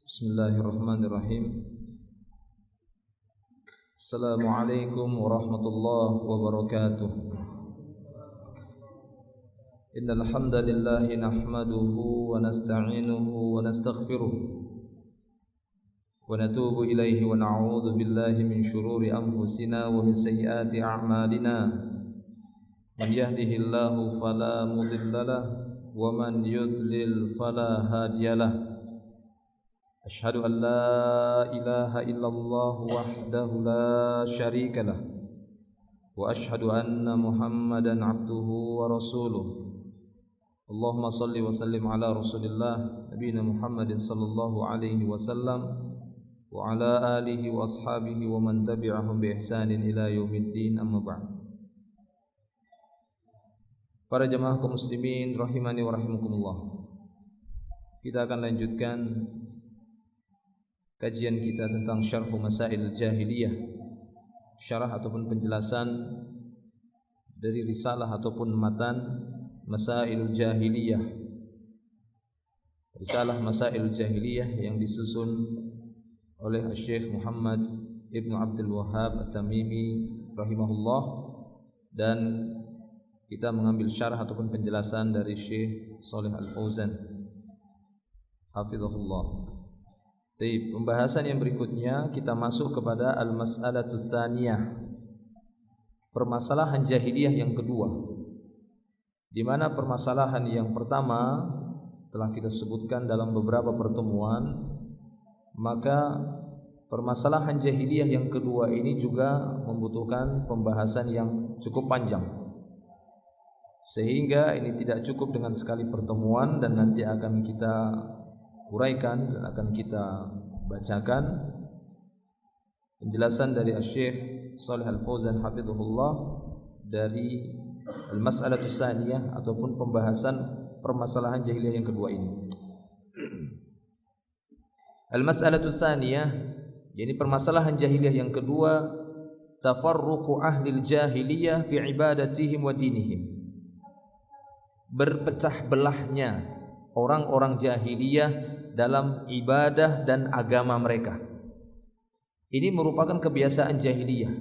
Bismillahirrahmanirrahim. Assalamualaikum warahmatullahi wabarakatuh. Innal hamdalillahi nahmaduhu wa nasta'inuhu wa nastaghfiruh wa natubu ilaihi wa na'udzu billahi min shururi anfusina wa min sayyiati a'malina. Man yahdihillahu fala mudhillalah wa man yudlil fala hadiyalah. Asyhadu an la ilaha illallah wahdahu la syarika lah wa asyhadu anna Muhammadan abduhu wa rasuluh. Allahumma salli wa sallim ala Rasulillah nabiyina Muhammadin sallallahu alaihi wasallam wa ala alihi wa ashabihi wa man tabi'ahum bi ihsanin ila yaumiddin, amma ba'd. Para jemaah kaum muslimin rahimani wa rahimakumullah, kita akan lanjutkan kajian kita tentang syarh masail jahiliyah, syarah ataupun penjelasan dari risalah ataupun matan masail jahiliyah, risalah masail jahiliyah yang disusun oleh Syekh Muhammad Ibn Abdul Wahhab At-Tamimi rahimahullah, dan kita mengambil syarah ataupun penjelasan dari Syekh Shalih Al-Fauzan hafizahullah. Baik, pembahasan yang berikutnya kita masuk kepada al-mas'alatu tsaniyah, permasalahan jahiliyah yang kedua, di mana permasalahan yang pertama telah kita sebutkan dalam beberapa pertemuan, maka permasalahan jahiliyah yang kedua ini juga membutuhkan pembahasan yang cukup panjang, sehingga ini tidak cukup dengan sekali pertemuan, dan nanti akan kita uraikan dan akan kita bacakan penjelasan dari Syekh Shalih Al-Fauzan hafizahullah dari al-mas'alatu tsaniyah ataupun pembahasan permasalahan jahiliyah yang kedua ini. Al-mas'alatu tsaniyah, yakni permasalahan jahiliyah yang kedua, tafarruqu ahlil jahiliyah fi ibadatihim wa dinihim, berpecah belahnya orang-orang jahiliyah dalam ibadah dan agama mereka. Ini merupakan kebiasaan jahiliyah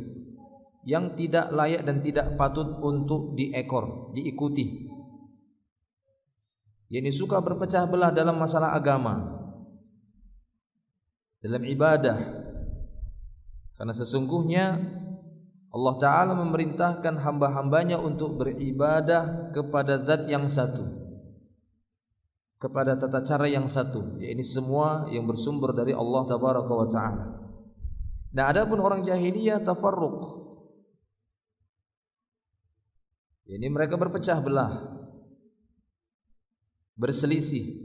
yang tidak layak dan tidak patut untuk diikuti. Yang suka berpecah belah dalam masalah agama, dalam ibadah. Karena sesungguhnya Allah Ta'ala memerintahkan hamba-hambanya untuk beribadah kepada zat yang satu, kepada tata cara yang satu, yaitu semua yang bersumber dari Allah Tabaraka wa Ta'ala. Nah, adapun orang jahiliyah tafarruq, ini mereka berpecah belah, berselisih,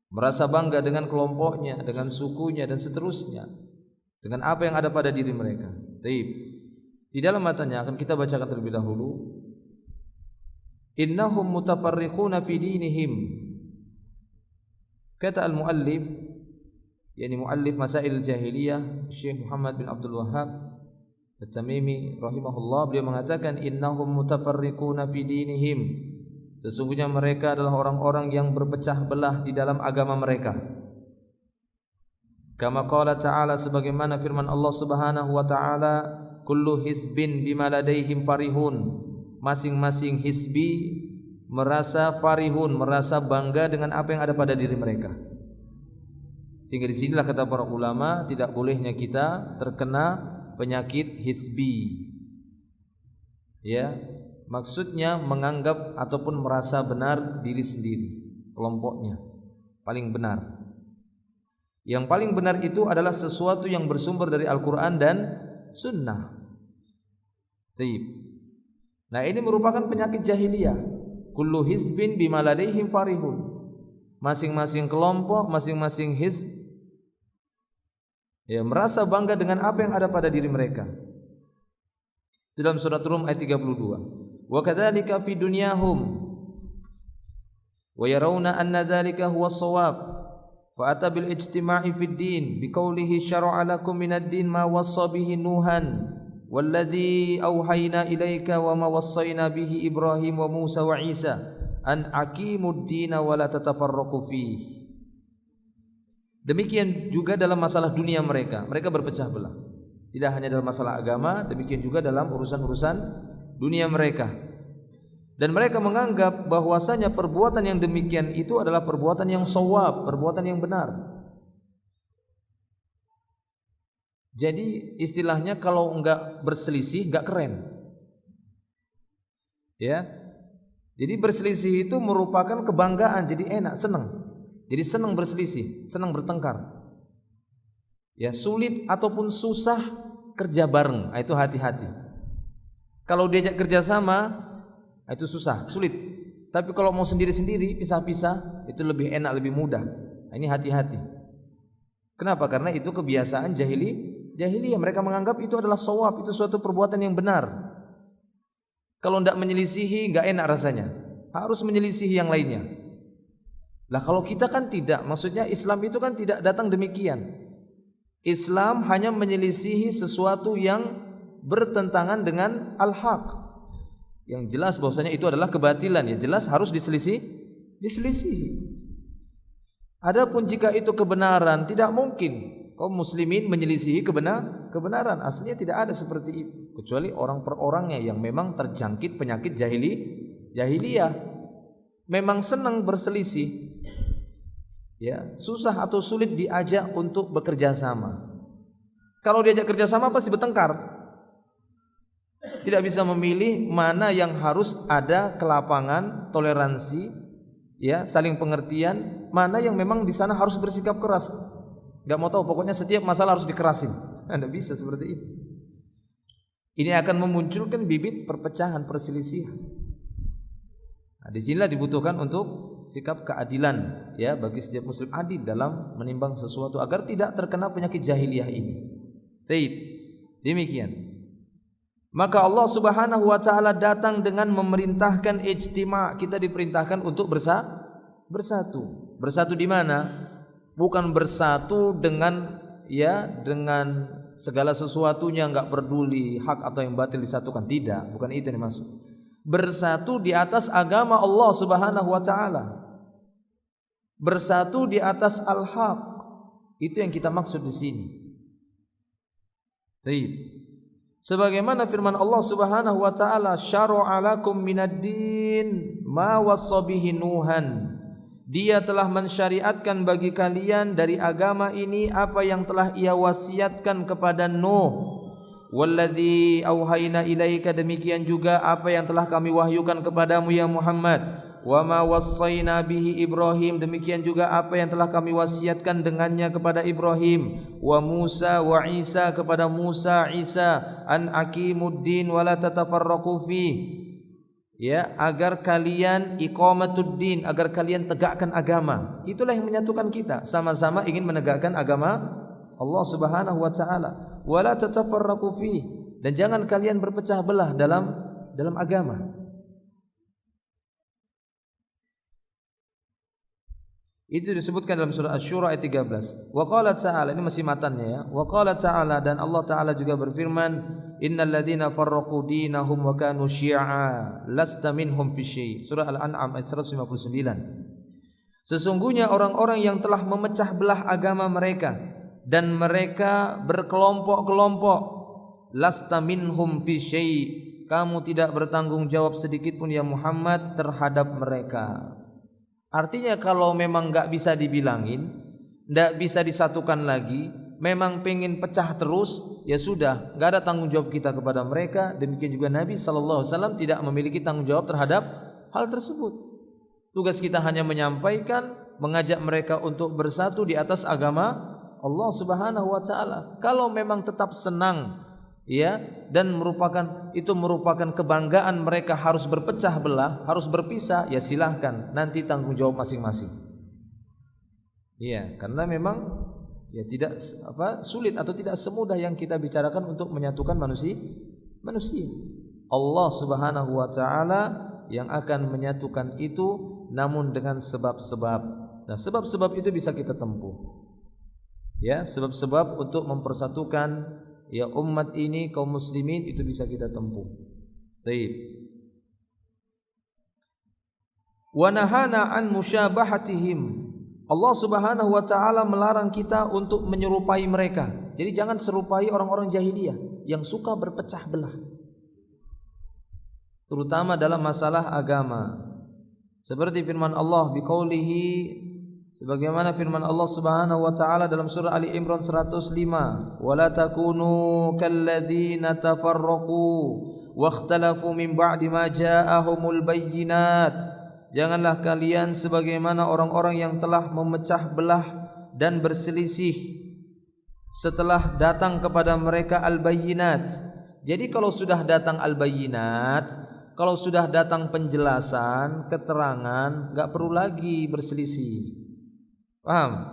merasa bangga dengan kelompoknya, dengan sukunya, dan seterusnya, dengan apa yang ada pada diri mereka. Baik, di dalam matanya akan kita bacakan terlebih dahulu. Innahum mutafarriquna fi dinihim. Kata al-muallif, yakni muallif masail jahiliyah Syekh Muhammad bin Abdul Wahhab At-Tamimi rahimahullah, beliau mengatakan innahum mutafarriquna fi dinihim, sesungguhnya mereka adalah orang-orang yang berpecah belah di dalam agama mereka. Kama qala ta'ala, sebagaimana firman Allah Subhanahu wa ta'ala, kullu hizbin bima ladaihim farihun, masing-masing hizbi merasa farihun, merasa bangga dengan apa yang ada pada diri mereka. Sehingga di sinilah kata para ulama, tidak bolehnya kita terkena penyakit hizbi. Ya, maksudnya menganggap ataupun merasa benar diri sendiri, kelompoknya paling benar. Yang paling benar itu adalah sesuatu yang bersumber dari Al-Quran dan Sunnah. Nah, ini merupakan penyakit jahiliyah. Kullu hizbin bima ladaihim farihun, masing-masing kelompok, masing-masing hizb, ya, merasa bangga dengan apa yang ada pada diri mereka. Dalam surat Rum ayat 32, wa kadzalika fi dunyahum wa yarawna anna dzalika huwa shawab fa ata bil ijtima'i fid din biqaulihi syara'a lakum minad din ma wassa bihi nuhan walladzi auhayna ilaika wa ma wassayna bihi Ibrahim wa Musa wa Isa an aqimud dina wa la tatafarraqu fihi. Demikian juga dalam masalah dunia mereka berpecah belah. Tidak hanya dalam masalah agama, demikian juga dalam urusan-urusan dunia mereka. Dan mereka menganggap bahwasanya perbuatan yang demikian itu adalah perbuatan yang shawab, perbuatan yang benar. Jadi istilahnya kalau enggak berselisih enggak keren. Ya. Jadi berselisih itu merupakan kebanggaan, jadi enak, senang. Jadi senang berselisih, senang bertengkar. Ya, sulit ataupun susah kerja bareng, itu hati-hati. Kalau diajak kerja sama, itu susah, sulit. Tapi kalau mau sendiri-sendiri, pisah-pisah, itu lebih enak, lebih mudah. Ini hati-hati. Kenapa? Karena itu kebiasaan jahiliyah. Mereka menganggap itu adalah shawab, itu suatu perbuatan yang benar. Kalau tidak menyelisihi, nggak enak rasanya. Harus menyelisihi yang lainnya. Lah kalau kita kan tidak, maksudnya Islam itu kan tidak datang demikian. Islam hanya menyelisihi sesuatu yang bertentangan dengan al-haq. Yang jelas bahwasanya itu adalah kebatilan, ya jelas harus diselisihi. Adapun jika itu kebenaran, tidak mungkin kaum muslimin menyelisihi kebenaran. Aslinya tidak ada seperti itu, kecuali orang per orangnya yang memang terjangkit penyakit jahiliyah. Memang senang berselisih, ya susah atau sulit diajak untuk bekerja sama. Kalau diajak kerja sama pasti bertengkar. Tidak bisa memilih mana yang harus ada kelapangan, toleransi, ya saling pengertian, mana yang memang di sana harus bersikap keras. Gak mau tahu, pokoknya setiap masalah harus dikerasin. Tidak bisa seperti itu. Ini akan memunculkan bibit perpecahan, perselisihan. Nah, di sinilah dibutuhkan untuk sikap keadilan, ya bagi setiap muslim adil dalam menimbang sesuatu agar tidak terkena penyakit jahiliyah ini. Baik, demikian. Maka Allah Subhanahu wa taala datang dengan memerintahkan ijtima'. Kita diperintahkan untuk bersatu. Bersatu di mana? Bukan bersatu dengan dengan segala sesuatunya, enggak peduli hak atau yang batil disatukan, tidak, bukan itu yang dimaksud. Bersatu di atas agama Allah Subhanahu wa taala. Bersatu di atas al-haq. Itu yang kita maksud di sini. Baik. Sebagaimana firman Allah Subhanahu wa taala, syara'a lakum minad-din ma wassa bihi Nuhan. Dia telah mensyariatkan bagi kalian dari agama ini apa yang telah ia wasiatkan kepada Nuh. Walladzi auhayna ilaika, demikian juga apa yang telah kami wahyukan kepadamu ya Muhammad. Wa ma wassayna bihi Ibrahim, demikian juga apa yang telah kami wasiatkan dengannya kepada Ibrahim. Wa Musa wa Isa, kepada Musa, Isa, an aqimuddin wa la tatafarraqu fi. Ya, agar kalian iqamatuddin, agar kalian tegakkan agama. Itulah yang menyatukan kita, sama-sama ingin menegakkan agama Allah Subhanahu wa taala. Wala tatafarraqu fi, dan jangan kalian berpecah belah dalam agama. Itu disebutkan dalam surah Asy-Syura ayat 13. Wa qala ta'ala, ini masih matannya ya. Wa qala ta'ala, dan Allah taala juga berfirman, innal ladzina farraqu dinahum wa kanu syi'a lasta minhum fi syai'. Surah Al-An'am ayat 159. Sesungguhnya orang-orang yang telah memecah belah agama mereka dan mereka berkelompok-kelompok, lasta minhum fi syai', kamu tidak bertanggung jawab sedikit pun ya Muhammad terhadap mereka. Artinya kalau memang enggak bisa dibilangin, enggak bisa disatukan lagi, memang pengen pecah terus, ya sudah, enggak ada tanggung jawab kita kepada mereka. Demikian juga Nabi sallallahu alaihi wasallam tidak memiliki tanggung jawab terhadap hal tersebut. Tugas kita hanya menyampaikan, mengajak mereka untuk bersatu di atas agama Allah Subhanahu wa taala. Kalau memang tetap senang, ya, dan itu merupakan kebanggaan mereka harus berpecah belah, harus berpisah, ya silahkan, nanti tanggung jawab masing-masing. Iya, karena memang ya tidak sulit atau tidak semudah yang kita bicarakan untuk menyatukan manusia. Allah Subhanahu wa taala yang akan menyatukan itu, namun dengan sebab-sebab. Nah, sebab-sebab itu bisa kita tempuh. Ya, sebab-sebab untuk mempersatukan ya umat ini, kaum muslimin, itu bisa kita tempuh. Baik. Wa nahana an musyabahatihim, Allah Subhanahu wa taala melarang kita untuk menyerupai mereka. Jadi jangan serupai orang-orang jahiliyah yang suka berpecah belah. Terutama dalam masalah agama. Seperti firman Allah biqaulihi, sebagaimana firman Allah Subhanahu wa taala dalam surah Ali Imran 105, "Wala takunu kalladzina tafarraqu wakhtalafu min ba'di ma ja'ahumul bayyinat." Janganlah kalian sebagaimana orang-orang yang telah memecah belah dan berselisih setelah datang kepada mereka al-bayyinat. Jadi kalau sudah datang al-bayyinat, kalau sudah datang penjelasan, keterangan, enggak perlu lagi berselisih. Paham?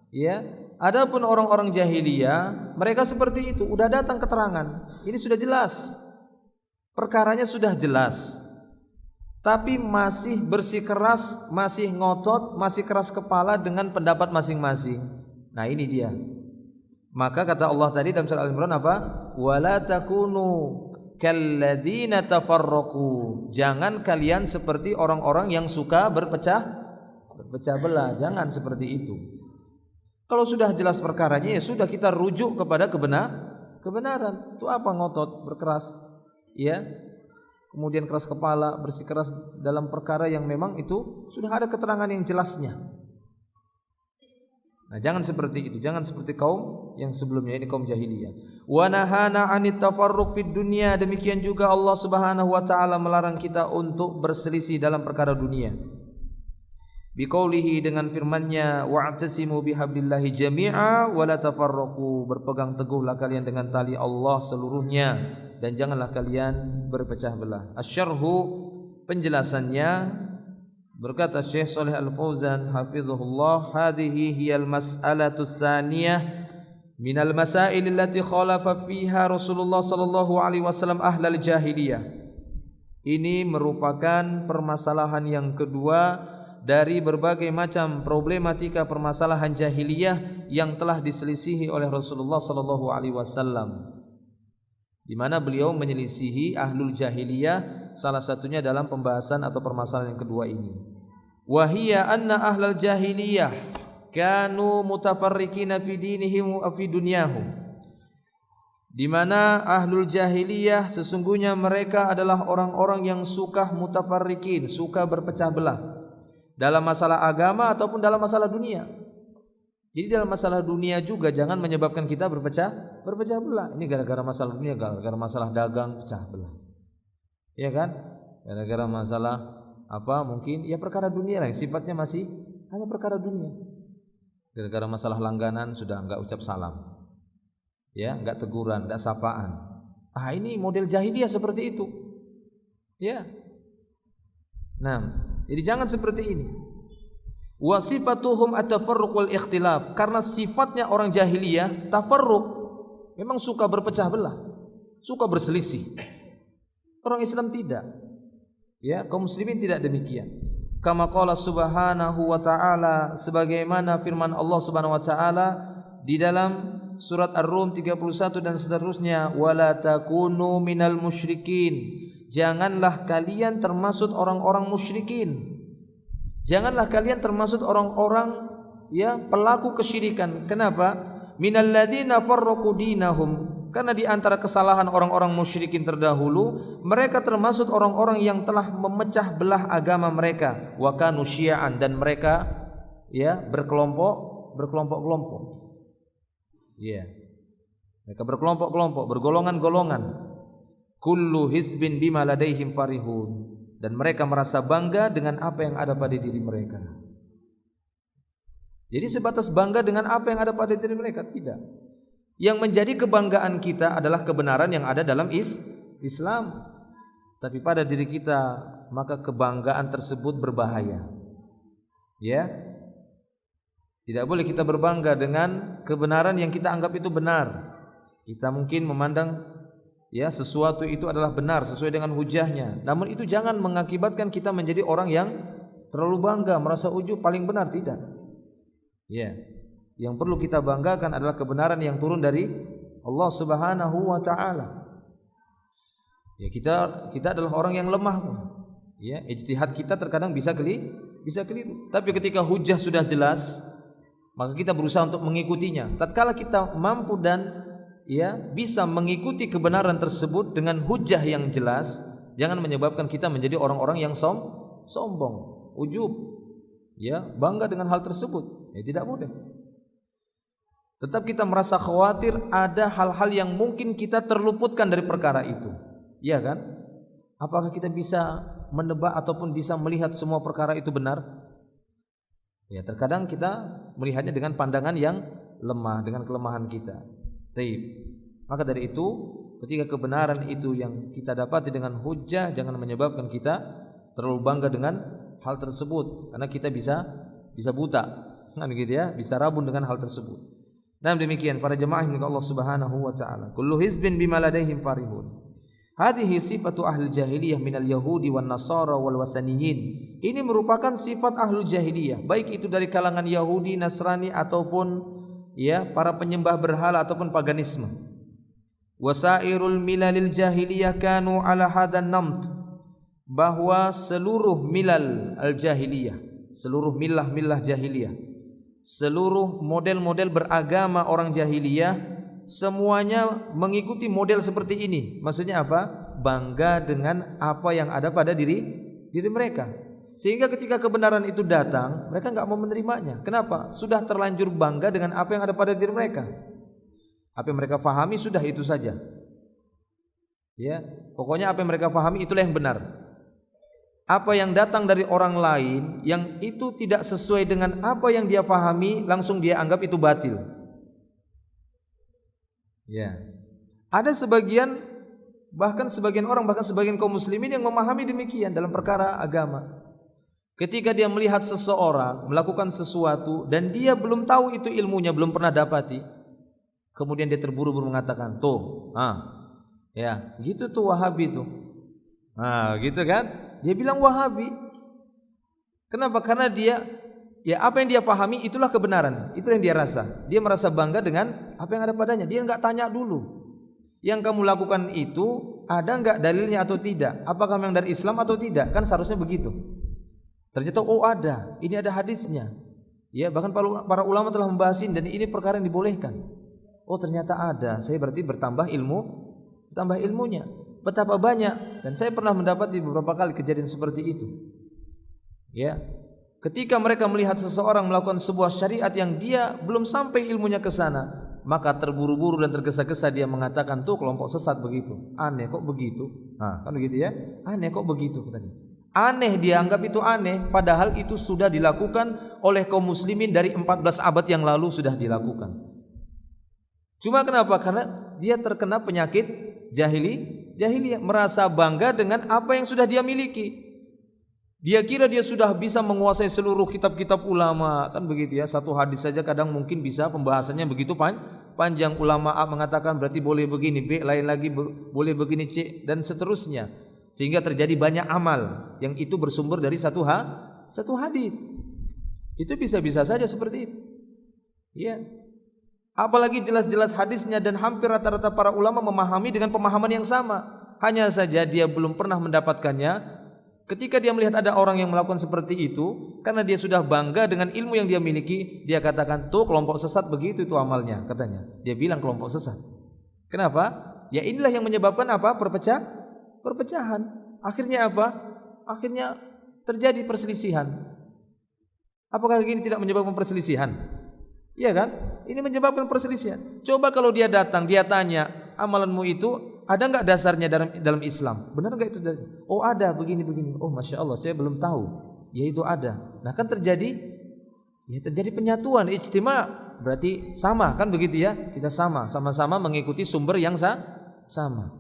Ya. Adapun orang-orang jahiliyah, mereka seperti itu, udah datang keterangan. Ini sudah jelas. Perkaranya sudah jelas. Tapi masih bersikeras, masih ngotot, masih keras kepala dengan pendapat masing-masing. Nah, ini dia. Maka kata Allah tadi dalam surah Al-Imran apa? Wala takunu kalladzina tafarraqu. Jangan kalian seperti orang-orang yang suka berpecah belah. Jangan seperti itu. Kalau sudah jelas perkaranya, ya sudah, kita rujuk kepada kebenaran. Itu apa ngotot, berkeras? Ya. Kemudian keras kepala, bersikeras dalam perkara yang memang itu sudah ada keterangan yang jelasnya. Nah, jangan seperti itu, jangan seperti kaum yang sebelumnya, ini kaum jahiliyah. Wa nahana 'anit tafarruq fid dunya, demikian juga Allah Subhanahu wa taala melarang kita untuk berselisih dalam perkara dunia. Biqaulihi, dengan firman-Nya, wa'tasimu bihablillahi jami'a wa la tafarraqu, berpegang teguhlah kalian dengan tali Allah seluruhnya dan janganlah kalian berpecah belah. Asy-syarhu, penjelasannya, berkata Syekh Shalih Al-Fauzan hafizahullah, hadhihi hiyal mas'alatu tsaniyah minal masail allati khalafa fiha Rasulullah sallallahu alaihi wasallam ahlal jahiliyah. Ini merupakan permasalahan yang kedua dari berbagai macam problematika permasalahan jahiliyah yang telah diselisihi oleh Rasulullah sallallahu alaihi wasallam, di mana beliau menyelisihi ahlul jahiliyah, salah satunya dalam pembahasan atau permasalahan yang kedua ini. Wa hiya anna ahlal jahiliyah kanu mutafarriqina fi dinihim wa fi dunyahum. Di mana ahlul jahiliyah sesungguhnya mereka adalah orang-orang yang suka mutafarriqin, suka berpecah belah dalam masalah agama ataupun dalam masalah dunia. Jadi dalam masalah dunia juga jangan menyebabkan kita berpecah belah. Ini gara-gara masalah dunia, gara-gara masalah dagang pecah belah. Iya kan? Gara-gara masalah apa mungkin ya perkara dunia lah yang sifatnya masih hanya perkara dunia. Gara-gara masalah langganan sudah enggak ucap salam. Ya, enggak teguran, enggak sapaan. Ah, ini model jahiliyah seperti itu. Ya. Nah, jadi jangan seperti ini. Wa sifatuhum at-tafarruq wal ikhtilaf, karena sifatnya orang jahiliyah tafarruq, memang suka berpecah belah, suka berselisih. Orang Islam tidak. Ya, kaum muslimin tidak demikian. Kama qala subhanahu wa ta'ala, sebagaimana firman Allah Subhanahu wa ta'ala di dalam surat Ar-Rum 31 dan seterusnya, wala takunu minal musyrikin. Janganlah kalian termasuk orang-orang musyrikin. Janganlah kalian termasuk orang-orang ya pelaku kesyirikan. Kenapa? Minal ladzina farraqu dinahum. Karena di antara kesalahan orang-orang musyrikin terdahulu, mereka termasuk orang-orang yang telah memecah belah agama mereka. Wa kanu syi'an, dan mereka ya berkelompok-kelompok. Ya. Mereka berkelompok-kelompok, bergolongan-golongan. Kullu hizbin bima ladaihim farihun. Dan mereka merasa bangga dengan apa yang ada pada diri mereka. Jadi sebatas bangga dengan apa yang ada pada diri mereka, tidak. Yang menjadi kebanggaan kita adalah kebenaran yang ada dalam Islam. Tapi pada diri kita, maka kebanggaan tersebut berbahaya. Ya. Tidak boleh kita berbangga dengan kebenaran yang kita anggap itu benar. Kita mungkin memandang ya sesuatu itu adalah benar sesuai dengan hujahnya. Namun itu jangan mengakibatkan kita menjadi orang yang terlalu bangga, merasa ujub paling benar, tidak. Ya. Yang perlu kita banggakan adalah kebenaran yang turun dari Allah Subhanahu wa taala. Ya, kita adalah orang yang lemah. Ya, ijtihad kita terkadang bisa bisa keliru. Tapi ketika hujjah sudah jelas, maka kita berusaha untuk mengikutinya. Tatkala kita mampu dan bisa mengikuti kebenaran tersebut dengan hujjah yang jelas, jangan menyebabkan kita menjadi orang-orang yang sombong, ujub, bangga dengan hal tersebut. Tidak boleh. Tetap kita merasa khawatir ada hal-hal yang mungkin kita terluputkan dari perkara itu. Iya kan? Apakah kita bisa menebak ataupun bisa melihat semua perkara itu benar? Ya, terkadang kita melihatnya dengan pandangan yang lemah, dengan kelemahan kita. Taib. Maka dari itu, ketika kebenaran itu yang kita dapati dengan hujjah, jangan menyebabkan kita terlalu bangga dengan hal tersebut, karena kita bisa buta, kan gitu ya, bisa rabun dengan hal tersebut. Dan demikian para jemaah yang Allah Subhanahu wa taala. Kullu hizbin bima ladaihim farihun. Hadhihi sifatu ahli jahiliyah minal yahudi wan nasara wal wasaniyin. Ini merupakan sifat ahlu jahiliyah, baik itu dari kalangan Yahudi, Nasrani ataupun para penyembah berhala ataupun paganisme. Wasairul milalil jahiliyah kanu ala hadan namt. Bahwa seluruh milal al-jahiliyah, seluruh milah jahiliyah, seluruh model-model beragama orang jahiliyah, semuanya mengikuti model seperti ini. Maksudnya apa? Bangga dengan apa yang ada pada diri mereka. Sehingga ketika kebenaran itu datang, mereka enggak mau menerimanya. Kenapa? Sudah terlanjur bangga dengan apa yang ada pada diri mereka. Apa yang mereka fahami sudah itu saja. Ya, pokoknya apa yang mereka fahami itulah yang benar. Apa yang datang dari orang lain yang itu tidak sesuai dengan apa yang dia fahami, langsung dia anggap itu batil. Ya. Ada sebagian, bahkan sebagian orang, bahkan sebagian kaum muslimin yang memahami demikian dalam perkara agama. Ketika dia melihat seseorang melakukan sesuatu dan dia belum tahu itu ilmunya, belum pernah dapati, kemudian dia terburu-buru mengatakan, tuh, gitu tuh Wahabi tuh. Gitu kan? Dia bilang Wahabi. Kenapa? Karena dia apa yang dia pahami itulah kebenaran. Itulah yang dia rasa. Dia merasa bangga dengan apa yang ada padanya. Dia enggak tanya dulu. Yang kamu lakukan itu ada enggak dalilnya atau tidak? Apakah memang dari Islam atau tidak? Kan seharusnya begitu. Ternyata ada. Ini ada hadisnya. Ya, bahkan para ulama telah membahas ini dan ini perkara yang dibolehkan. Ternyata ada. Saya berarti bertambah ilmunya. Betapa banyak, dan saya pernah mendapati beberapa kali kejadian seperti itu. Ya, ketika mereka melihat seseorang melakukan sebuah syariat yang dia belum sampai ilmunya ke sana, maka terburu-buru dan tergesa-gesa dia mengatakan, tuh kelompok sesat begitu. Aneh kok begitu? Kan begitu ya? Aneh kok begitu katanya. Aneh, dia anggap itu aneh, padahal itu sudah dilakukan oleh kaum muslimin dari 14 abad yang lalu sudah dilakukan. Cuma kenapa? Karena dia terkena penyakit jahiliyah, merasa bangga dengan apa yang sudah dia miliki. Dia kira dia sudah bisa menguasai seluruh kitab-kitab ulama, kan begitu ya. Satu hadis saja kadang mungkin bisa pembahasannya begitu panjang. Ulama A mengatakan berarti boleh begini, B lain lagi boleh begini, C dan seterusnya. Sehingga terjadi banyak amal yang itu bersumber dari satu hadis. Itu bisa-bisa saja seperti itu. Ya. Apalagi jelas-jelas hadisnya dan hampir rata-rata para ulama memahami dengan pemahaman yang sama. Hanya saja dia belum pernah mendapatkannya. Ketika dia melihat ada orang yang melakukan seperti itu, karena dia sudah bangga dengan ilmu yang dia miliki, dia katakan, tuh kelompok sesat begitu itu amalnya, katanya. Dia bilang kelompok sesat. Kenapa? Ya inilah yang menyebabkan apa? Perpecahan. Akhirnya apa? Akhirnya terjadi perselisihan. Apakah ini tidak menyebabkan perselisihan? Iya kan? Ini menyebabkan perselisihan. Coba kalau dia datang, dia tanya, amalanmu itu ada enggak dasarnya dalam Islam? Benar enggak itu? Ada, begini. Masya Allah, saya belum tahu. Ya itu ada. Nah kan terjadi penyatuan, ijtima, berarti sama kan begitu ya? Kita sama-sama mengikuti sumber yang sama.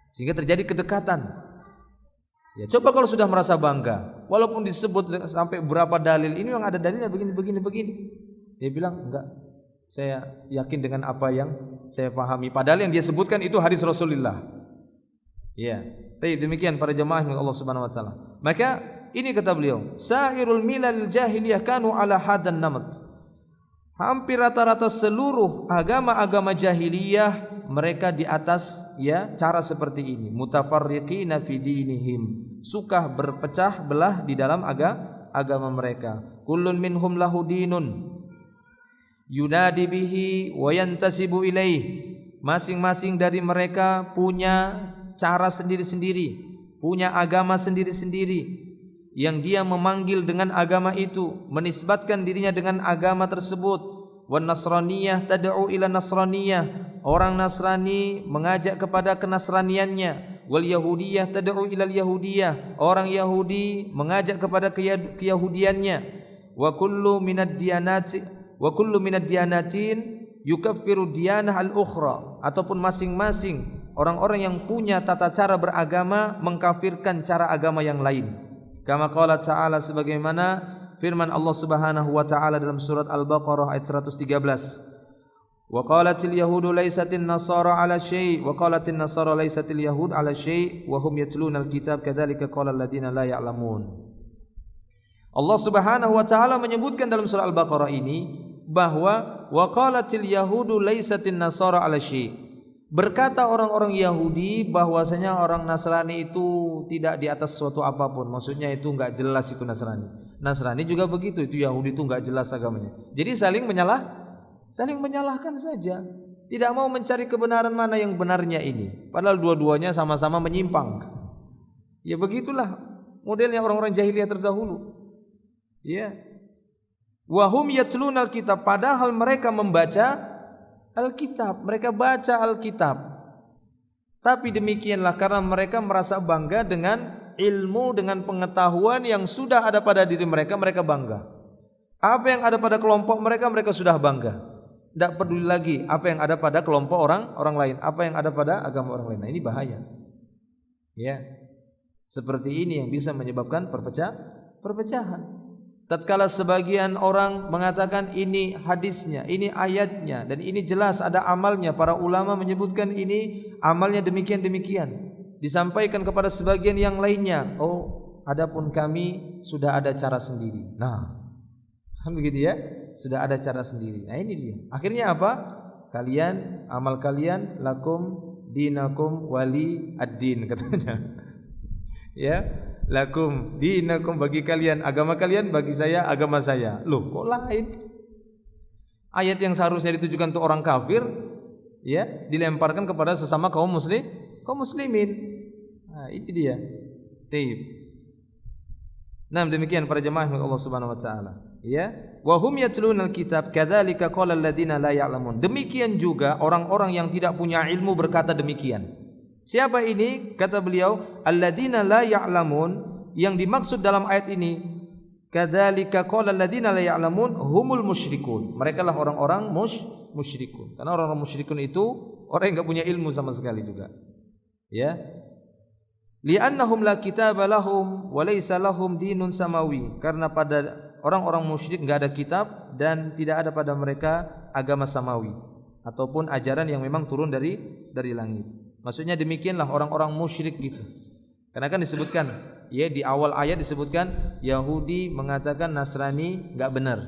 Sehingga terjadi kedekatan. Ya coba kalau sudah merasa bangga, walaupun disebut sampai berapa dalil, ini yang ada dalilnya begini. Dia bilang enggak, saya yakin dengan apa yang saya pahami. Padahal yang dia sebutkan itu hadis Rasulullah. Ya, tapi demikian para jemaah yang Allah Subhanahu Wa Taala. Maka ini kata beliau, sa'irul milal jahiliyah kanu ala hadan namat. Hampir rata-rata seluruh agama-agama jahiliyah mereka di atas ya cara seperti ini, mutafarriqina fi dinihim, suka berpecah belah di dalam agama mereka. Kullun minhum lahu dinun yunadi bihi wa yantasibu ilaih, masing-masing dari mereka punya cara sendiri-sendiri, punya agama sendiri-sendiri yang dia memanggil dengan agama itu, menisbatkan dirinya dengan agama tersebut. Wan nasraniyah tad'u ila nasraniyah, orang Nasrani mengajak kepada kenasraniannya. Wal yahudiyah tad'u ila yahudiyah, orang Yahudi mengajak kepada keyahudiannya. Wa kullu minad diyanatin yukaffiru diyanah al-ukhra, ataupun masing-masing orang-orang yang punya tata cara beragama mengkafirkan cara agama yang lain. Kama qala ta'ala, sebagaimana firman Allah Subhanahu wa taala dalam surat Al-Baqarah ayat 113. Wa qalatil yahudu laisatin nasara ala syai' wa qalatin nasara laisatil yahud ala syai' wa hum yatlunal kitab kadzalika qala alladziina la ya'lamun. Allah Subhanahu wa taala menyebutkan dalam surah Al-Baqarah ini bahwa wa qalatil yahudu laisatin nasara ala syai', berkata orang-orang Yahudi bahwasanya orang Nasrani itu tidak di atas suatu apapun. Maksudnya itu enggak jelas itu Nasrani. Nasrani juga begitu, itu Yahudi itu enggak jelas agamanya. Jadi saling menyalahkan saja. Tidak mau mencari kebenaran mana yang benarnya ini. Padahal dua-duanya sama-sama menyimpang. Ya begitulah modelnya orang-orang jahiliyah terdahulu. Ya. Wa hum yatlunal kitab, padahal mereka membaca Alkitab, mereka baca Alkitab. Tapi demikianlah karena mereka merasa bangga dengan ilmu, dengan pengetahuan yang sudah ada pada diri mereka, mereka bangga. Apa yang ada pada kelompok mereka, mereka sudah bangga. Tidak peduli lagi apa yang ada pada kelompok orang lain, apa yang ada pada agama orang lain. Nah, ini bahaya. Ya. Seperti ini yang bisa menyebabkan perpecahan. Tatkala sebagian orang mengatakan ini hadisnya, ini ayatnya, dan ini jelas ada amalnya, para ulama menyebutkan ini amalnya demikian-demikian, disampaikan kepada sebagian yang lainnya, oh adapun kami sudah ada cara sendiri. Nah, kan begitu ya, sudah ada cara sendiri. Nah ini dia. Akhirnya apa? Kalian, amal kalian lakum dinakum wali ad-din katanya. Ya, lakum dinakum, bagi kalian agama kalian, bagi saya agama saya. Loh, kok lain? Ayat yang seharusnya ditujukan untuk orang kafir, ya, dilemparkan kepada sesama kaum muslimin. Nah, ini dia. Taib. Nah, demikian para jemaah Allah Subhanahu wa taala. Ya, wa hum yatlunal kitab kadzalika qala alladziina la ya'lamun. Demikian juga orang-orang yang tidak punya ilmu berkata demikian. Siapa ini? Kata beliau, alladziina la ya'lamun, yang dimaksud dalam ayat ini kadzalika qala alladziina la ya'lamun humul musyrikun. Mereka lah orang-orang musyrikun. Karena orang-orang musyrikun itu orang yang enggak punya ilmu sama sekali juga. Ya. Li'annahum la kitaba lahum wa laysa lahum dinun samawi. Karena pada orang-orang musyrik enggak ada kitab dan tidak ada pada mereka agama samawi ataupun ajaran yang memang turun dari langit. Maksudnya demikianlah orang-orang musyrik gitu. Karena kan disebutkan, ya di awal ayat disebutkan Yahudi mengatakan Nasrani enggak benar.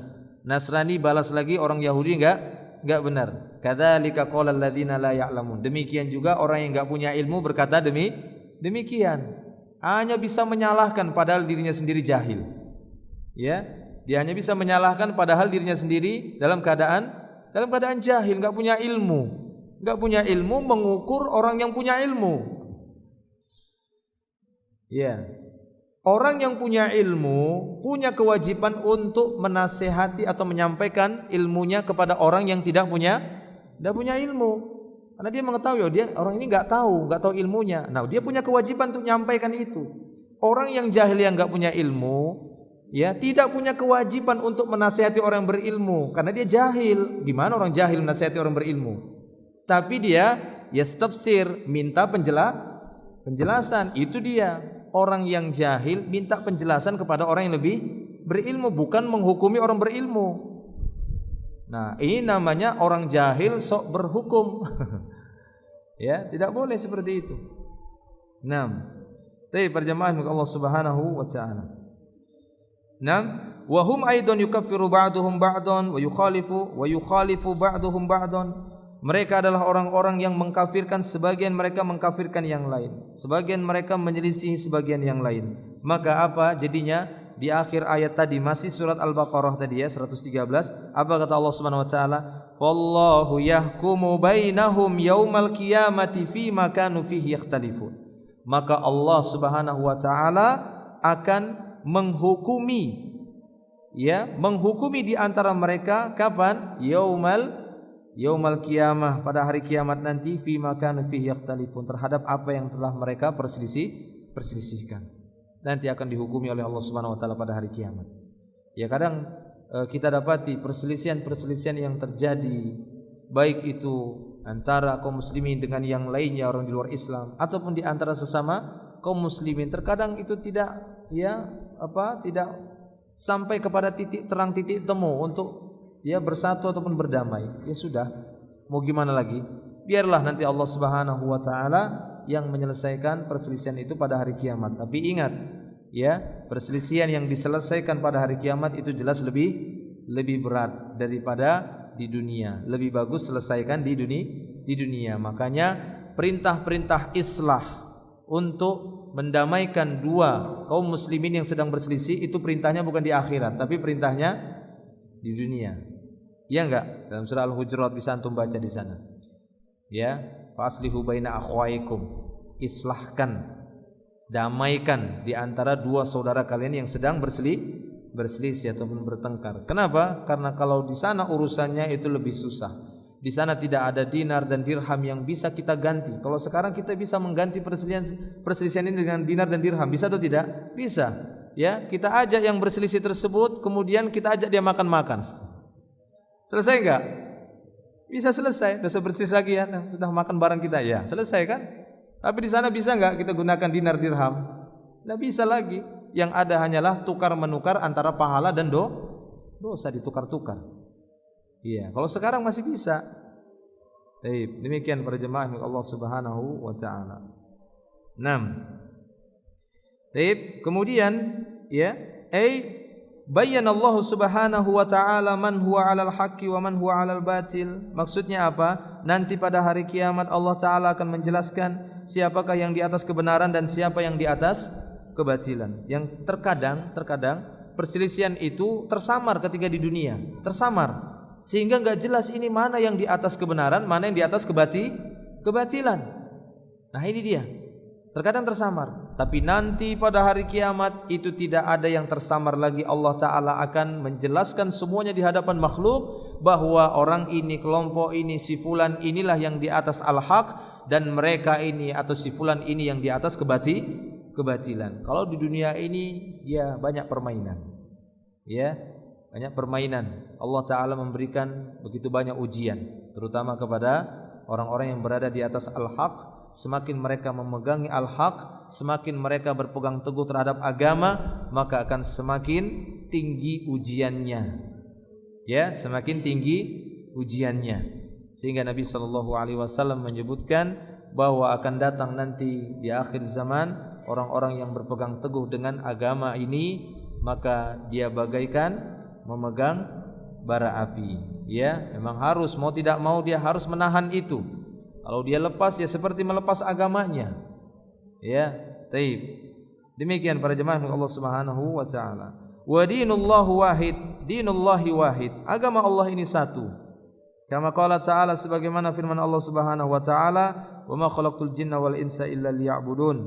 Nasrani balas lagi orang Yahudi enggak benar. Kadzalika qala alladziina la ya'lamun. Demikian juga orang yang enggak punya ilmu berkata demikian. Hanya bisa menyalahkan padahal dirinya sendiri jahil. Ya, dia hanya bisa menyalahkan padahal dirinya sendiri dalam keadaan jahil, enggak punya ilmu. Enggak punya ilmu mengukur orang yang punya ilmu. Ya. Orang yang punya ilmu punya kewajiban untuk menasehati atau menyampaikan ilmunya kepada orang yang tidak punya ilmu. Karena dia mengetahui orang ini enggak tahu ilmunya. Nah, dia punya kewajiban untuk menyampaikan itu. Orang yang jahil yang enggak punya ilmu, ya, tidak punya kewajiban untuk menasihati orang yang berilmu karena dia jahil. Gimana orang jahil menasihati orang berilmu? Tapi dia yastafsir, minta penjelasan. Itu dia, orang yang jahil minta penjelasan kepada orang yang lebih berilmu, bukan menghukumi orang berilmu. Nah, ini namanya orang jahil sok berhukum. Ya, tidak boleh seperti itu. 6. Tapi perjamaah Allah Subhanahu wa taala. 6. Wa hum aidan yukaffiru ba'duhum ba'dan wa yukhalifu ba'duhum ba'dan. Mereka adalah orang-orang yang mengkafirkan sebagian, mereka mengkafirkan yang lain. Sebagian mereka menyelisihi sebagian yang lain. Maka apa jadinya? Di akhir ayat tadi masih surat Al-Baqarah tadi ya 113, apa kata Allah Subhanahu wa taala? Wallahu yahkumu bainahum yaumal qiyamati fima kanu fihi yakhtalifun. Maka Allah Subhanahu wa taala akan menghukumi di antara mereka kapan? Yaumal qiyamah, pada hari kiamat nanti, fima kanu fihi yakhtalifun, terhadap apa yang telah mereka perselisihkan. Nanti akan dihukumi oleh Allah Subhanahu wa taala pada hari kiamat. Ya, kadang kita dapati perselisihan-perselisihan yang terjadi baik itu antara kaum muslimin dengan yang lainnya orang di luar Islam ataupun di antara sesama kaum muslimin, terkadang itu tidak sampai kepada titik terang, titik temu untuk bersatu ataupun berdamai. Ya sudah, mau gimana lagi? Biarlah nanti Allah Subhanahu wa taala yang menyelesaikan perselisihan itu pada hari kiamat. Tapi ingat, perselisihan yang diselesaikan pada hari kiamat itu jelas lebih berat daripada di dunia. Lebih bagus selesaikan di dunia. Makanya perintah-perintah islah untuk mendamaikan dua kaum muslimin yang sedang berselisih itu perintahnya bukan di akhirat, tapi perintahnya di dunia. Ya enggak? Dalam surah Al-Hujurat bisa antum baca di sana. Faslihu baina akhwaikum, islahkan, damaikan di antara dua saudara kalian yang sedang berselisih ataupun bertengkar. Kenapa? Karena kalau di sana urusannya itu lebih susah. Di sana tidak ada dinar dan dirham yang bisa kita ganti. Kalau sekarang kita bisa mengganti perselisihan ini dengan dinar dan dirham, bisa atau tidak? Bisa. Kita ajak yang berselisih tersebut, kemudian kita ajak dia makan-makan. Selesai enggak? Bisa selesai, sudah bersih lagi sudah makan barang kita, selesai kan? Tapi di sana bisa enggak kita gunakan dinar dirham? Tidak bisa lagi. Yang ada hanyalah tukar menukar antara pahala dan dosa, ditukar-tukar. Kalau sekarang masih bisa. Baik, demikian para jemaah Allah Subhanahu wa taala. 6. Baik, kemudian bayyana Allah Subhanahu wa taala man huwa 'alal haqqi wa man huwa 'alal batil. Maksudnya apa? Nanti pada hari kiamat Allah taala akan menjelaskan siapakah yang di atas kebenaran dan siapa yang di atas kebatilan. Yang terkadang perselisihan itu tersamar ketika di dunia, tersamar sehingga enggak jelas ini mana yang di atas kebenaran, mana yang di atas kebatilan. Nah, ini dia. Terkadang tersamar, tapi nanti pada hari kiamat itu tidak ada yang tersamar lagi. Allah Ta'ala akan menjelaskan semuanya di hadapan makhluk bahwa orang ini, kelompok ini, si fulan inilah yang di atas al-haq, dan mereka ini atau si fulan ini yang di atas kebatilan. Kalau di dunia ini banyak permainan. Banyak permainan. Allah Ta'ala memberikan begitu banyak ujian, terutama kepada orang-orang yang berada di atas al-haq. Semakin mereka memegangi al-haq, semakin mereka berpegang teguh terhadap agama, maka akan semakin tinggi ujiannya. Semakin tinggi ujiannya. Sehingga Nabi SAW menyebutkan bahwa akan datang nanti di akhir zaman orang-orang yang berpegang teguh dengan agama ini, maka dia bagaikan memegang bara api. Memang harus, mau tidak mau dia harus menahan itu. Kalau dia lepas seperti melepas agamanya. Taib. Demikian para jemaah Allah Subhanahu wa taala. Wa dinullahu wahid, dinullahi wahid. Agama Allah ini satu. Kama qala ta'ala, sebagaimana firman Allah Subhanahu wa taala, "Wa ma khalaqtul jinna wal insa illa liya'budun."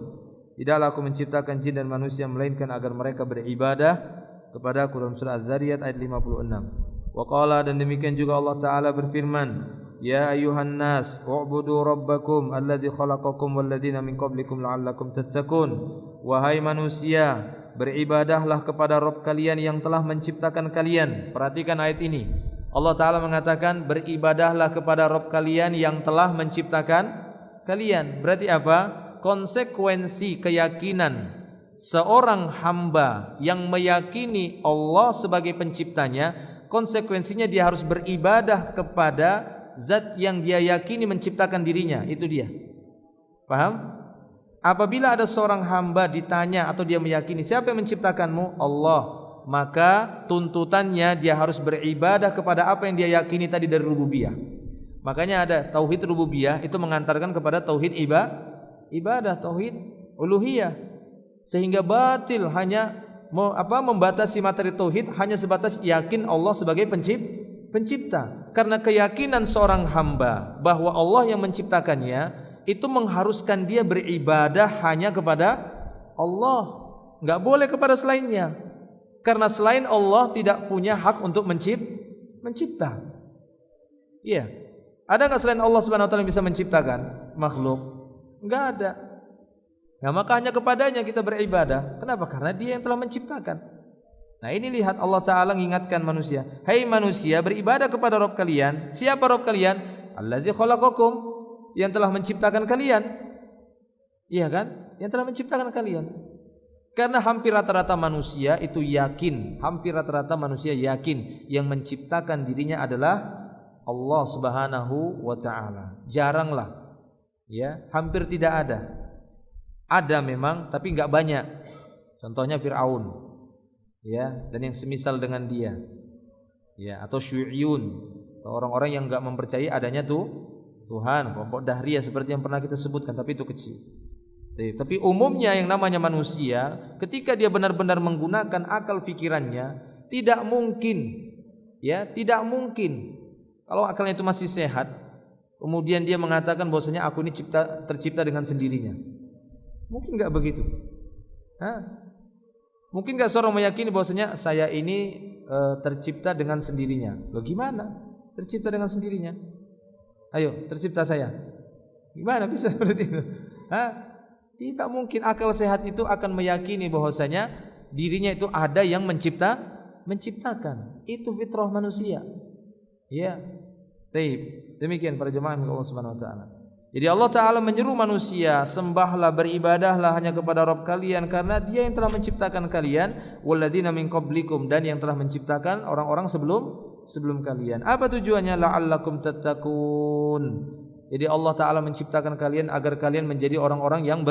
Tidaklah aku menciptakan jin dan manusia melainkan agar mereka beribadah kepadaku, dalam surah Az-Zariyat ayat 56. Wa qala, dan demikian juga Allah taala berfirman, "Ya ayuhan nas, u'budu rabbakum alladzi khalaqakum walladzina min qablikum la'allakum tattaqun." Wahai manusia, beribadahlah kepada Rabb kalian yang telah menciptakan kalian. Perhatikan ayat ini. Allah Ta'ala mengatakan beribadahlah kepada Rabb kalian yang telah menciptakan kalian. Berarti apa? Konsekuensi keyakinan seorang hamba yang meyakini Allah sebagai penciptanya, konsekuensinya dia harus beribadah kepada zat yang dia yakini menciptakan dirinya. Itu dia. Paham? Apabila ada seorang hamba ditanya atau dia meyakini siapa yang menciptakanmu? Allah. Maka tuntutannya dia harus beribadah kepada apa yang dia yakini tadi dari rububiyah. Makanya ada tauhid rububiyah itu mengantarkan kepada tauhid ibadah, tauhid uluhiyah. Sehingga batil hanya membatasi materi tauhid hanya sebatas yakin Allah sebagai pencipta. Karena keyakinan seorang hamba bahwa Allah yang menciptakannya itu mengharuskan dia beribadah hanya kepada Allah, enggak boleh kepada selainnya. Karena selain Allah tidak punya hak untuk mencipta. Iya. Ada enggak selain Allah Subhanahu wa taala yang bisa menciptakan makhluk? Enggak ada. Nah, maka hanya kepadanya kita beribadah. Kenapa? Karena Dia yang telah menciptakan. Nah, ini lihat Allah Ta'ala mengingatkan manusia. Hai manusia, beribadah kepada Rabb kalian. Siapa Rabb kalian? Allazi khalaqakum, yang telah menciptakan kalian. Iya kan? Yang telah menciptakan kalian. Karena hampir rata-rata manusia itu yakin, yang menciptakan dirinya adalah Allah Subhanahu wa taala. Jaranglah. Ya, hampir tidak ada. Ada memang tapi enggak banyak. Contohnya Firaun. Ya, dan yang semisal dengan dia. Ya, atau Syu'iyun, orang-orang yang enggak mempercayai adanya Tuhan, kelompok Dahriyah seperti yang pernah kita sebutkan, tapi itu kecil. Tapi umumnya yang namanya manusia, ketika dia benar-benar menggunakan akal pikirannya, tidak mungkin kalau akalnya itu masih sehat, kemudian dia mengatakan bahwasanya aku ini tercipta dengan sendirinya. Mungkin enggak begitu? Mungkin enggak seorang meyakini bahwasanya saya ini tercipta dengan sendirinya? Loh gimana? Tercipta dengan sendirinya? Ayo, tercipta saya. Gimana bisa seperti itu? Tidak mungkin. Akal sehat itu akan meyakini bahwasanya dirinya itu ada yang menciptakan. Itu fitrah manusia. Ya. Demikian para jemaah Allah Subhanahu wa taala. Jadi Allah Ta'ala menyeru manusia, sembahlah, beribadahlah hanya kepada Rabb kalian, karena Dia yang telah menciptakan kalian, walladzina min qablikum, dan yang telah menciptakan orang-orang sebelum kalian. Apa tujuannya? La'allakum tattaqun. Jadi Allah Ta'ala menciptakan kalian agar kalian menjadi orang-orang yang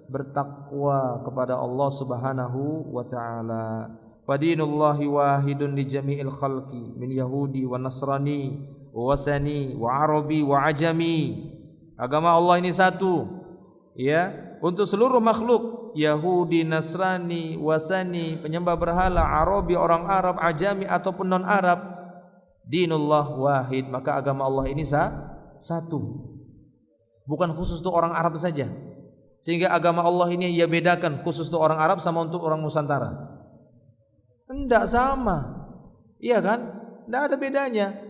bertakwa kepada Allah Subhanahu wa ta'ala. Fadinullahi wahidun li jami'il khalqi min yahudi wa nasrani wa wasani wa arabi wa ajami. Agama Allah ini satu, ya, untuk seluruh makhluk, Yahudi, Nasrani, Wasani, penyembah berhala, Arabi, orang Arab, Ajami ataupun non-Arab. Dinullah wahid, maka agama Allah ini satu. Bukan khusus untuk orang Arab saja. Sehingga agama Allah ini ia bedakan khusus untuk orang Arab sama untuk orang Nusantara. Tidak sama. Iya kan? Tidak ada bedanya.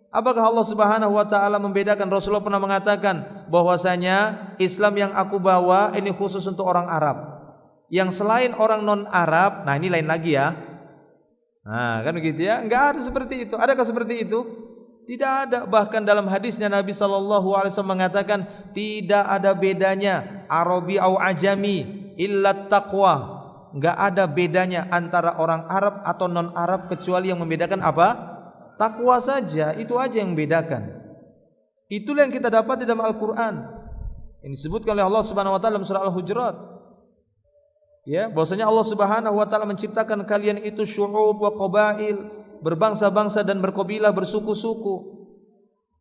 Apakah Allah Subhanahu wa taala membedakan? Rasulullah pernah mengatakan bahwasanya Islam yang aku bawa ini khusus untuk orang Arab. Yang selain orang non-Arab, nah ini lain lagi ya. Nah, kan begitu ya? Enggak ada seperti itu. Adakah seperti itu? Tidak ada. Bahkan dalam hadisnya Nabi SAW mengatakan tidak ada bedanya Arabi atau Ajami illa taqwa. Enggak ada bedanya antara orang Arab atau non-Arab kecuali yang membedakan apa? Takwa saja, itu aja yang membedakan. Itulah yang kita dapat di dalam Al-Quran. Yang disebutkan oleh Allah Subhanahu wa taala dalam surah Al-Hujurat. Ya, bahwasanya Allah Subhanahu wa taala menciptakan kalian itu syu'ub wa qabail, berbangsa-bangsa dan berkabilah, bersuku-suku.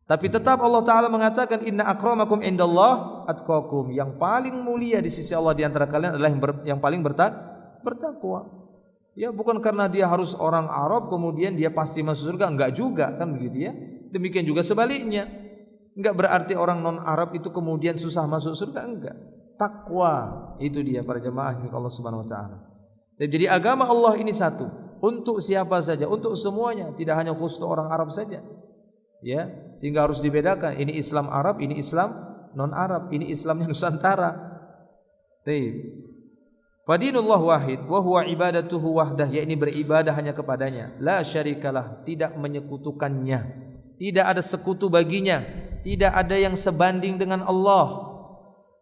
Tapi tetap Allah Ta'ala mengatakan inna akramakum indallah atqakum. Yang paling mulia di sisi Allah di antara kalian adalah yang paling bertakwa. Ya, bukan karena dia harus orang Arab kemudian dia pasti masuk surga, enggak juga, kan begitu ya. Demikian juga sebaliknya. Enggak berarti orang non-Arab itu kemudian susah masuk surga, enggak. Takwa, itu dia para jemaah milik Allah Subhanahu wa taala. Jadi agama Allah ini satu, untuk siapa saja, untuk semuanya, tidak hanya khusus orang Arab saja. Ya, sehingga harus dibedakan, ini Islam Arab, ini Islam non-Arab, ini Islamnya Nusantara. Baik. Fadinullah wahid wa huwa ibadatuhu wahdah, yakni beribadah hanya kepadanya, la syarikalah, tidak menyekutukannya, tidak ada sekutu baginya, tidak ada yang sebanding dengan Allah.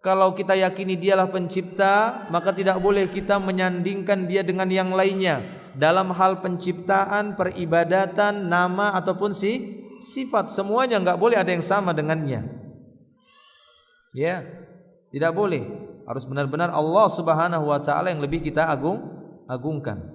Kalau kita yakini dialah pencipta, maka tidak boleh kita menyandingkan dia dengan yang lainnya dalam hal penciptaan, peribadatan, nama ataupun sifat, semuanya enggak boleh ada yang sama dengannya. Ya, tidak boleh. Harus benar-benar Allah Subhanahu wa taala yang lebih kita agungkan.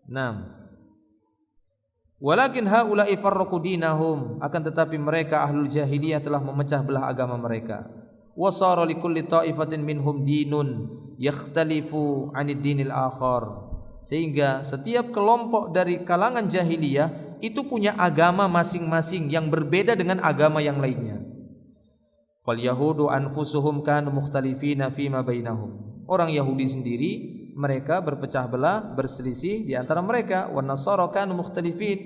6. Walakin haula'i farraqu dinahum, akan tetapi mereka ahlul jahiliyah telah memecah belah agama mereka. Wa sara likulli ta'ifatin minhum dinun yakhtalifu 'anid dinil akhar. Sehingga setiap kelompok dari kalangan jahiliyah itu punya agama masing-masing yang berbeda dengan agama yang lainnya. Fal yahudu anfusuhum kanu mukhtalifina fima bainahum. Orang Yahudi sendiri mereka berpecah belah, berselisih di antara mereka. Wan nasara kanu mukhtalifin.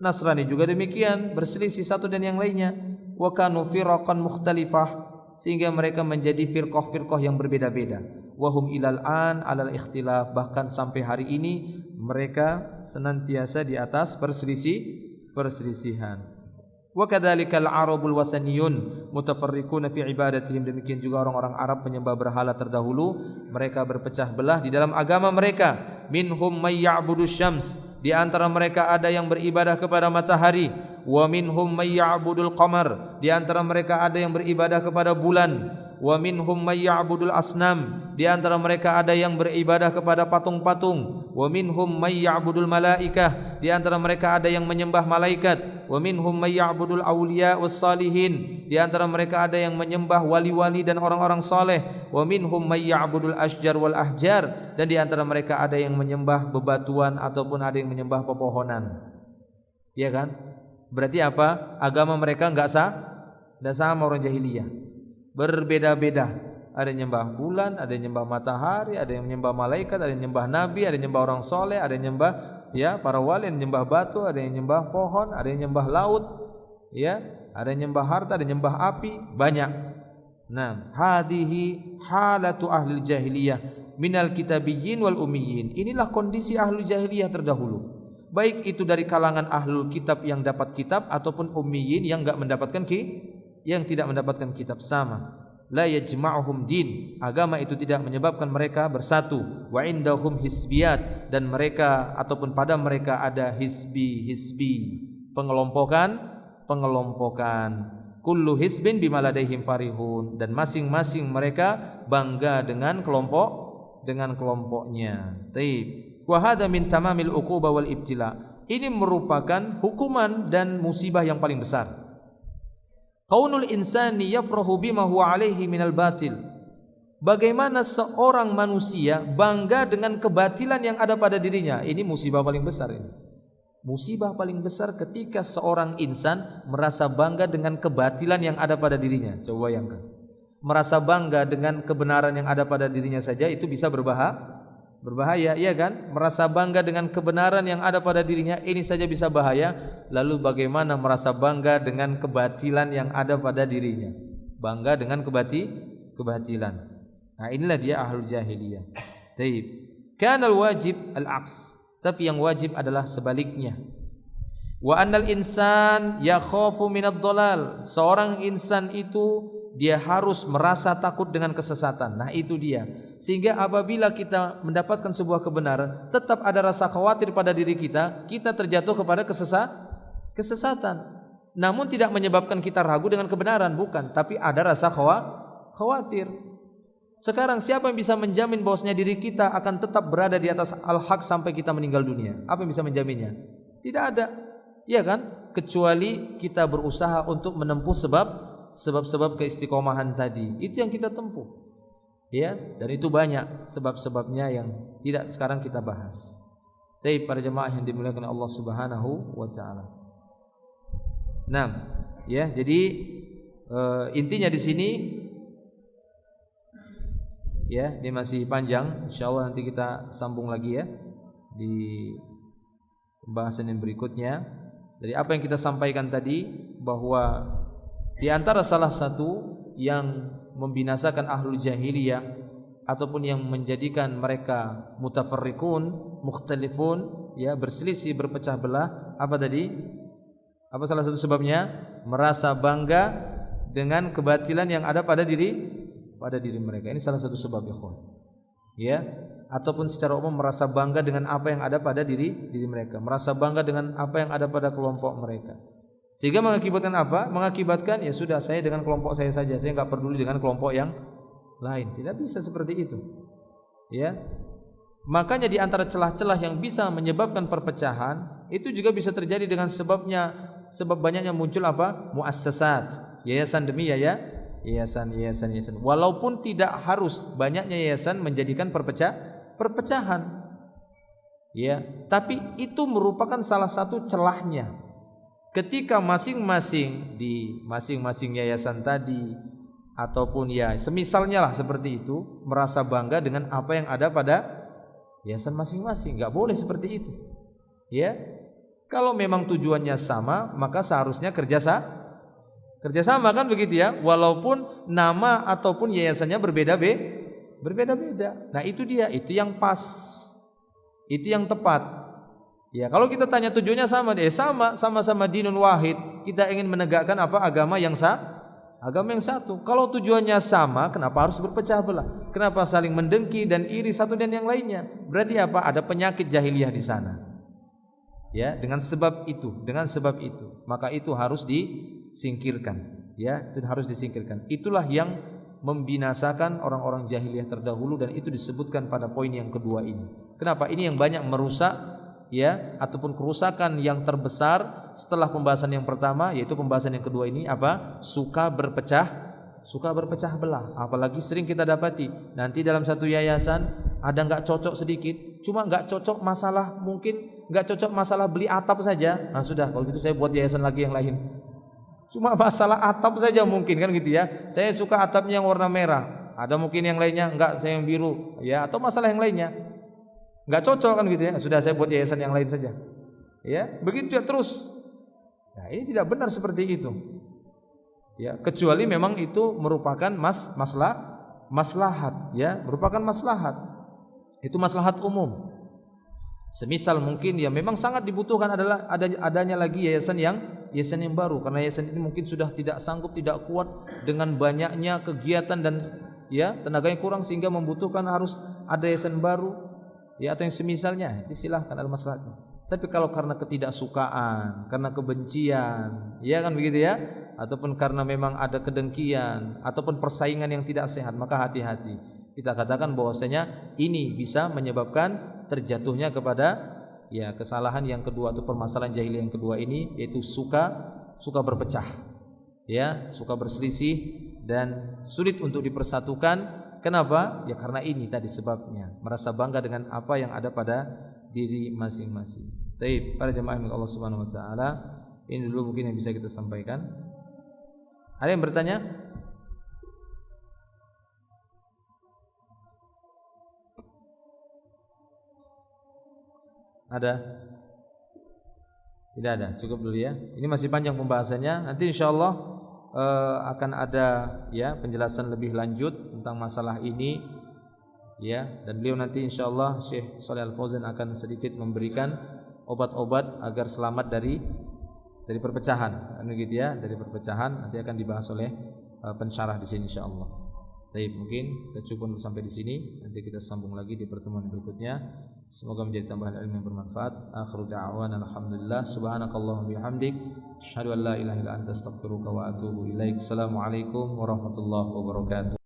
Nasrani juga demikian, berselisih satu dan yang lainnya. Wa kanu firaqan mukhtalifah, sehingga mereka menjadi firqah-firqah yang berbeda-beda. Wahum ilal an alal ikhtilaf, bahkan sampai hari ini mereka senantiasa di atas perselisihan. Wa kadzalikal arabul wasaniyun mutafarriquna fi ibadatihim, demikian juga orang-orang Arab penyembah berhala terdahulu, mereka berpecah belah di dalam agama mereka. Minhum may ya'budus syams, di antara mereka ada yang beribadah kepada matahari. Wa minhum may ya'budul qamar, di antara mereka ada yang beribadah kepada bulan. Wa minhum may ya'budul asnam, di antara mereka ada yang beribadah kepada patung-patung. Wa minhum may ya'budul malaikah, di antara mereka ada yang menyembah malaikat. Wa minhum may ya'budul awliya was salihin, di antara mereka ada yang menyembah wali-wali dan orang-orang saleh. Wa minhum may ya'budul asjar wal ahjar, dan di antara mereka ada yang menyembah bebatuan ataupun ada yang menyembah pepohonan. Iya kan? Berarti apa? Agama mereka enggak sama orang jahiliyah. Berbeda-beda. Ada yang nyembah bulan, ada yang nyembah matahari, ada yang menyembah malaikat, ada yang nyembah nabi, ada yang nyembah orang soleh, ada yang nyembah para wali, ada yang nyembah batu, ada yang nyembah pohon, ada yang nyembah laut, ada yang nyembah harta, ada yang nyembah api, banyak. Nah, hadhihi halatu ahli jahiliyah minal kitabiyyin wal ummiyin. Inilah kondisi ahli jahiliyah terdahulu. Baik itu dari kalangan ahlul kitab yang dapat kitab ataupun ummiyin yang enggak mendapatkan yang tidak mendapatkan kitab, sama. La yajma'uhum din, agama itu tidak menyebabkan mereka bersatu. Wa indahum hisbiyat, dan mereka ataupun pada mereka ada hisbi, pengelompokan. Kullu hisbin bima ladaihim farihun, dan masing-masing mereka bangga dengan kelompoknya. Taib. Wa hadza min tamamil uqubah wal ibtila. Ini merupakan hukuman dan musibah yang paling besar. Qaunul insani yafrahu bima huwa alaihi minal batil. Bagaimana seorang manusia bangga dengan kebatilan yang ada pada dirinya. Ini musibah paling besar ini. Musibah paling besar ketika seorang insan merasa bangga dengan kebatilan yang ada pada dirinya. Coba bayangkan. Merasa bangga dengan kebenaran yang ada pada dirinya saja itu bisa berbahaya, iya kan? Merasa bangga dengan kebenaran yang ada pada dirinya ini saja bisa bahaya. Lalu bagaimana merasa bangga dengan kebatilan yang ada pada dirinya? Bangga dengan kebatilan. Nah, inilah dia ahlul jahiliyah. Taib. Kanal wajib al-aks, tapi yang wajib adalah sebaliknya. Wa annal insan yakhafu minad dhalal. Seorang insan itu dia harus merasa takut dengan kesesatan. Nah, itu dia. Sehingga apabila kita mendapatkan sebuah kebenaran, tetap ada rasa khawatir pada diri kita terjatuh kepada kesesatan. Namun tidak menyebabkan kita ragu dengan kebenaran, bukan, tapi ada rasa khawatir. Sekarang siapa yang bisa menjamin bahwasanya diri kita akan tetap berada di atas al-haq sampai kita meninggal dunia? Apa yang bisa menjaminnya? Tidak ada. Iya kan? Kecuali kita berusaha untuk menempuh sebab-sebab keistiqomahan tadi. Itu yang kita tempuh. Ya, dan itu banyak sebab-sebabnya yang tidak sekarang kita bahas. Tapi para jemaah yang dimuliakan Allah Subhanahu wa taala. Nah, ya, jadi intinya di sini ya, ini masih panjang. Insyaallah nanti kita sambung lagi ya di pembahasan yang berikutnya. Dari apa yang kita sampaikan tadi, bahwa di antara salah satu yang membinasakan ahlul jahiliyah ataupun yang menjadikan mereka mutafarriqun, mukhtalifun, ya, berselisih, berpecah belah, apa tadi? Apa salah satu sebabnya? Merasa bangga dengan kebatilan yang ada pada diri mereka. Ini salah satu sebab, ikhwan. Ya, ataupun secara umum merasa bangga dengan apa yang ada pada diri mereka, merasa bangga dengan apa yang ada pada kelompok mereka. Sehingga mengakibatkan apa? Mengakibatkan ya sudah, saya dengan kelompok saya saja, saya enggak peduli dengan kelompok yang lain. Tidak bisa seperti itu. Ya. Makanya di antara celah-celah yang bisa menyebabkan perpecahan Itu juga bisa terjadi dengan sebab banyaknya muncul apa? Muassasat, yayasan demi yayasan. Walaupun tidak harus banyaknya yayasan menjadikan perpecahan. Ya, tapi itu merupakan salah satu celahnya. Ketika masing-masing di masing-masing yayasan tadi ataupun ya semisalnya lah seperti itu merasa bangga dengan apa yang ada pada yayasan masing-masing, nggak boleh seperti itu. Ya, kalau memang tujuannya sama maka seharusnya kerjasama kan begitu ya, walaupun nama ataupun yayasannya berbeda-beda. Nah itu dia, itu yang pas, itu yang tepat. Ya, kalau kita tanya tujuannya sama-sama dinun wahid, kita ingin menegakkan apa? Agama yang satu. Kalau tujuannya sama, kenapa harus berpecah belah? Kenapa saling mendengki dan iri satu dan yang lainnya? Berarti apa? Ada penyakit jahiliyah di sana. Ya, dengan sebab itu, maka itu harus disingkirkan. Ya, itu harus disingkirkan. Itulah yang membinasakan orang-orang jahiliyah terdahulu dan itu disebutkan pada poin yang kedua ini. Kenapa? Ini yang banyak merusak ya, ataupun kerusakan yang terbesar setelah pembahasan yang pertama, yaitu pembahasan yang kedua ini apa? Suka berpecah belah. Apalagi sering kita dapati nanti dalam satu yayasan ada nggak cocok sedikit, cuma nggak cocok masalah, mungkin nggak cocok masalah beli atap saja. Nah sudah, kalau gitu saya buat yayasan lagi yang lain. Cuma masalah atap saja mungkin kan gitu ya. Saya suka atapnya yang warna merah, ada mungkin yang lainnya enggak, saya yang biru ya, atau masalah yang lainnya nggak cocok kan gitu ya, sudah saya buat yayasan yang lain saja. Ya, begitu ya terus. Nah, ini tidak benar seperti itu. Ya, kecuali memang itu merupakan maslahat, ya, merupakan maslahat. Itu maslahat umum. Semisal mungkin ya memang sangat dibutuhkan adalah adanya lagi yayasan yang baru, karena yayasan ini mungkin sudah tidak sanggup, tidak kuat dengan banyaknya kegiatan dan ya tenaganya kurang sehingga membutuhkan harus ada yayasan baru. Ya, atau yang semisalnya, itu silahkan, ada masalahnya. Tapi kalau karena ketidaksukaan, karena kebencian, ya kan begitu ya, ataupun karena memang ada kedengkian ataupun persaingan yang tidak sehat, maka hati-hati. Kita katakan bahwasanya ini bisa menyebabkan terjatuhnya kepada ya kesalahan yang kedua atau permasalahan jahiliyah yang kedua ini, yaitu suka berpecah. Ya, suka berselisih dan sulit untuk dipersatukan. Kenapa? Ya karena ini tadi sebabnya, merasa bangga dengan apa yang ada pada diri masing-masing. Baik, para jemaah yang Allah Subhanahu wa taala, ini dulu mungkin yang bisa kita sampaikan. Ada yang bertanya? Ada? Tidak ada, cukup dulu ya. Ini masih panjang pembahasannya. Nanti insyaallah akan ada ya penjelasan lebih lanjut tentang masalah ini ya, dan beliau nanti insyaallah Syekh Shalih Al Fauzan akan sedikit memberikan obat-obat agar selamat dari perpecahan, gitu ya, dari perpecahan nanti akan dibahas oleh pensyarah di sini insyaallah. Baik, mungkin kita cukup sampai di sini, nanti kita sambung lagi di pertemuan berikutnya. Semoga menjadi tambahan ilmu yang bermanfaat. Akhiru da'wana alhamdulillah, subhanakallahumma bihamdik, asyhadu an la ilaha illa anta astaghfiruka wa atubu ilaik. Assalamualaikum warahmatullahi wabarakatuh.